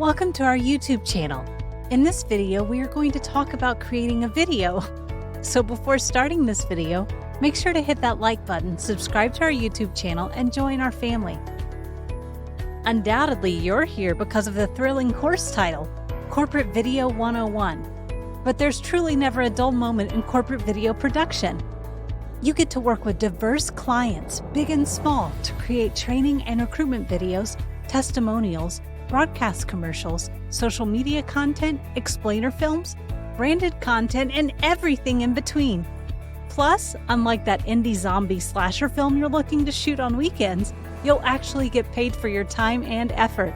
Welcome to our YouTube channel. In this video, we are going to talk about creating a video. So before starting this video, make sure to hit that like button, subscribe to our YouTube channel, and join our family. Undoubtedly, you're here because of the thrilling course title, Corporate Video 101. But there's truly never a dull moment in corporate video production. You get to work with diverse clients, big and small, to create training and recruitment videos, testimonials, broadcast commercials, social media content, explainer films, branded content, and everything in between. Plus, unlike that indie zombie slasher film you're looking to shoot on weekends, you'll actually get paid for your time and effort.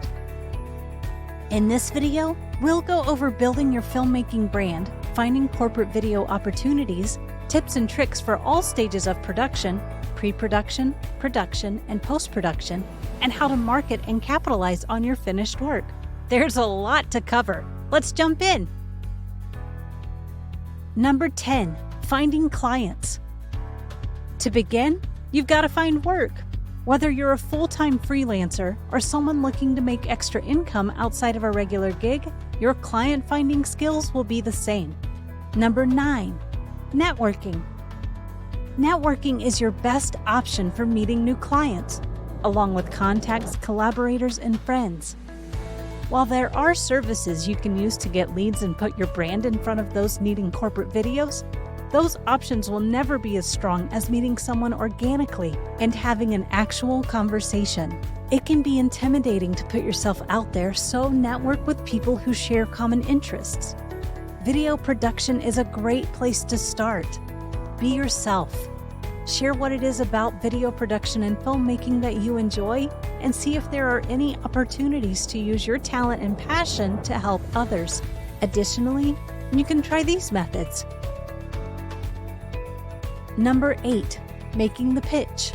In this video, we'll go over building your filmmaking brand, finding corporate video opportunities, tips and tricks for all stages of production, pre-production, production, and post-production, and how to market and capitalize on your finished work. There's a lot to cover. Let's jump in. Number 10, finding clients. To begin, you've got to find work. Whether you're a full-time freelancer or someone looking to make extra income outside of a regular gig, your client-finding skills will be the same. Number 9, networking. Networking is your best option for meeting new clients, along with contacts, collaborators, and friends. While there are services you can use to get leads and put your brand in front of those needing corporate videos, those options will never be as strong as meeting someone organically and having an actual conversation. It can be intimidating to put yourself out there, so network with people who share common interests. Video production is a great place to start. Be yourself. Share what it is about video production and filmmaking that you enjoy, and see if there are any opportunities to use your talent and passion to help others. Additionally, you can try these methods. Number 8, making the pitch.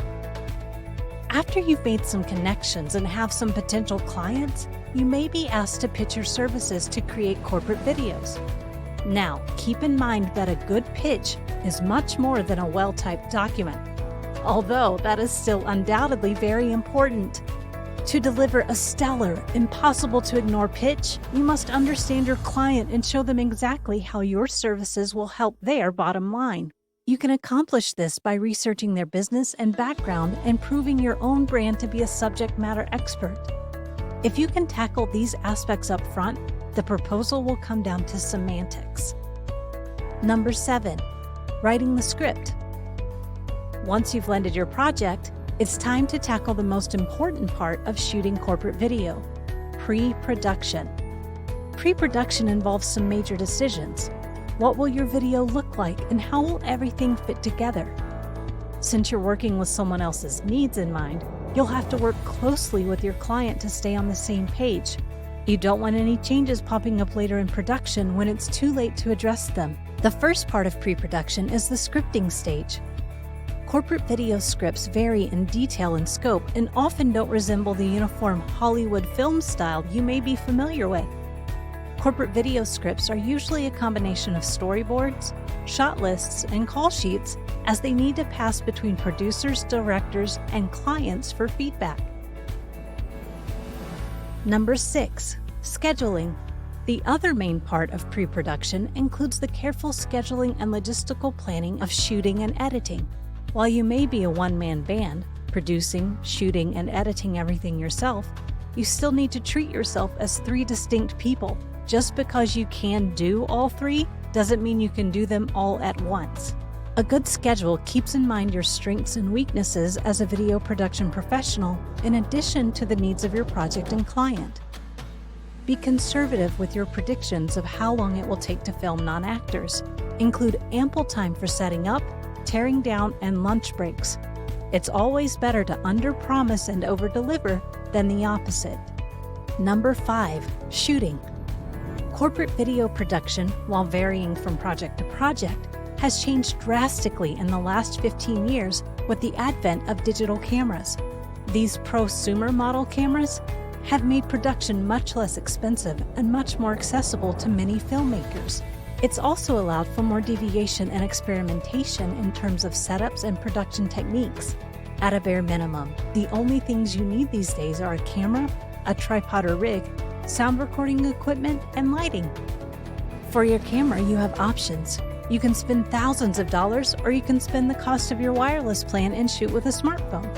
After you've made some connections and have some potential clients, you may be asked to pitch your services to create corporate videos. Now, keep in mind that a good pitch is much more than a well-typed document, although that is still undoubtedly very important. To deliver a stellar, impossible-to-ignore pitch, you must understand your client and show them exactly how your services will help their bottom line. You can accomplish this by researching their business and background and proving your own brand to be a subject matter expert. If you can tackle these aspects up front, the proposal will come down to semantics. Number 7, writing the script. Once you've landed your project, it's time to tackle the most important part of shooting corporate video, pre-production. Pre-production involves some major decisions. What will your video look like, and how will everything fit together? Since you're working with someone else's needs in mind, you'll have to work closely with your client to stay on the same page. You don't want any changes popping up later in production when it's too late to address them. The first part of pre-production is the scripting stage. Corporate video scripts vary in detail and scope and often don't resemble the uniform Hollywood film style you may be familiar with. Corporate video scripts are usually a combination of storyboards, shot lists, and call sheets, as they need to pass between producers, directors, and clients for feedback. Number 6, scheduling. The other main part of pre-production includes the careful scheduling and logistical planning of shooting and editing. While you may be a one-man band, producing, shooting, and editing everything yourself, you still need to treat yourself as 3 distinct people. Just because you can do all 3 doesn't mean you can do them all at once. A good schedule keeps in mind your strengths and weaknesses as a video production professional, in addition to the needs of your project and client. Be conservative with your predictions of how long it will take to film non-actors. Include ample time for setting up, tearing down, and lunch breaks. It's always better to under-promise and over-deliver than the opposite. Number 5, shooting. Corporate video production, while varying from project to project, has changed drastically in the last 15 years with the advent of digital cameras. These prosumer model cameras have made production much less expensive and much more accessible to many filmmakers. It's also allowed for more deviation and experimentation in terms of setups and production techniques. At a bare minimum, the only things you need these days are a camera, a tripod or rig, sound recording equipment, and lighting. For your camera, you have options. You can spend thousands of dollars, or you can spend the cost of your wireless plan and shoot with a smartphone.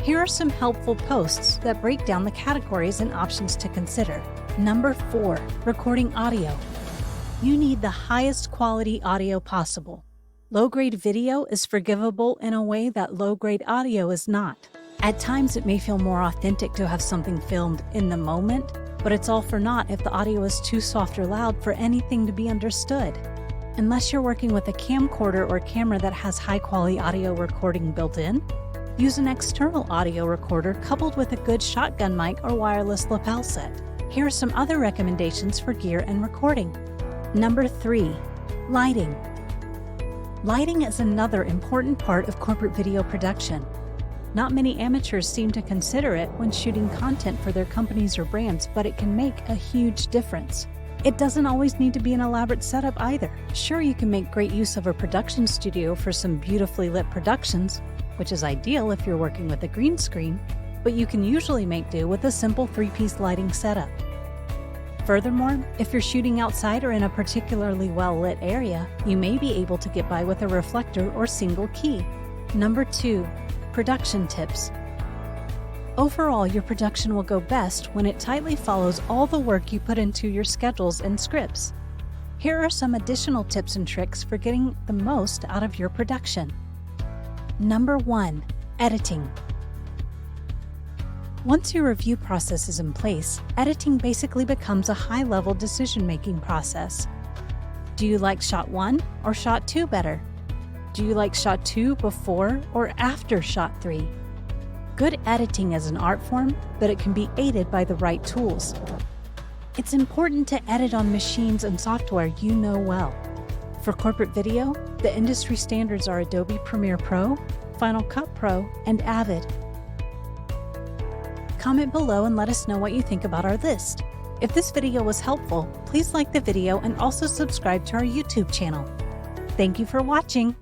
Here are some helpful posts that break down the categories and options to consider. Number 4, recording audio. You need the highest quality audio possible. Low-grade video is forgivable in a way that low-grade audio is not. At times, it may feel more authentic to have something filmed in the moment, but it's all for naught if the audio is too soft or loud for anything to be understood. Unless you're working with a camcorder or camera that has high-quality audio recording built in, use an external audio recorder coupled with a good shotgun mic or wireless lapel set. Here are some other recommendations for gear and recording. Number 3, lighting. Lighting is another important part of corporate video production. Not many amateurs seem to consider it when shooting content for their companies or brands, but it can make a huge difference. It doesn't always need to be an elaborate setup either. Sure, you can make great use of a production studio for some beautifully lit productions, which is ideal if you're working with a green screen, but you can usually make do with a simple 3-piece lighting setup. Furthermore, if you're shooting outside or in a particularly well-lit area, you may be able to get by with a reflector or single key. Number 2, production tips. Overall, your production will go best when it tightly follows all the work you put into your schedules and scripts. Here are some additional tips and tricks for getting the most out of your production. Number 1, editing. Once your review process is in place, editing basically becomes a high-level decision-making process. Do you like shot 1 or shot 2 better? Do you like shot 2 before or after shot 3? Good editing is an art form, but it can be aided by the right tools. It's important to edit on machines and software you know well. For corporate video, the industry standards are Adobe Premiere Pro, Final Cut Pro, and Avid. Comment below and let us know what you think about our list. If this video was helpful, please like the video and also subscribe to our YouTube channel. Thank you for watching.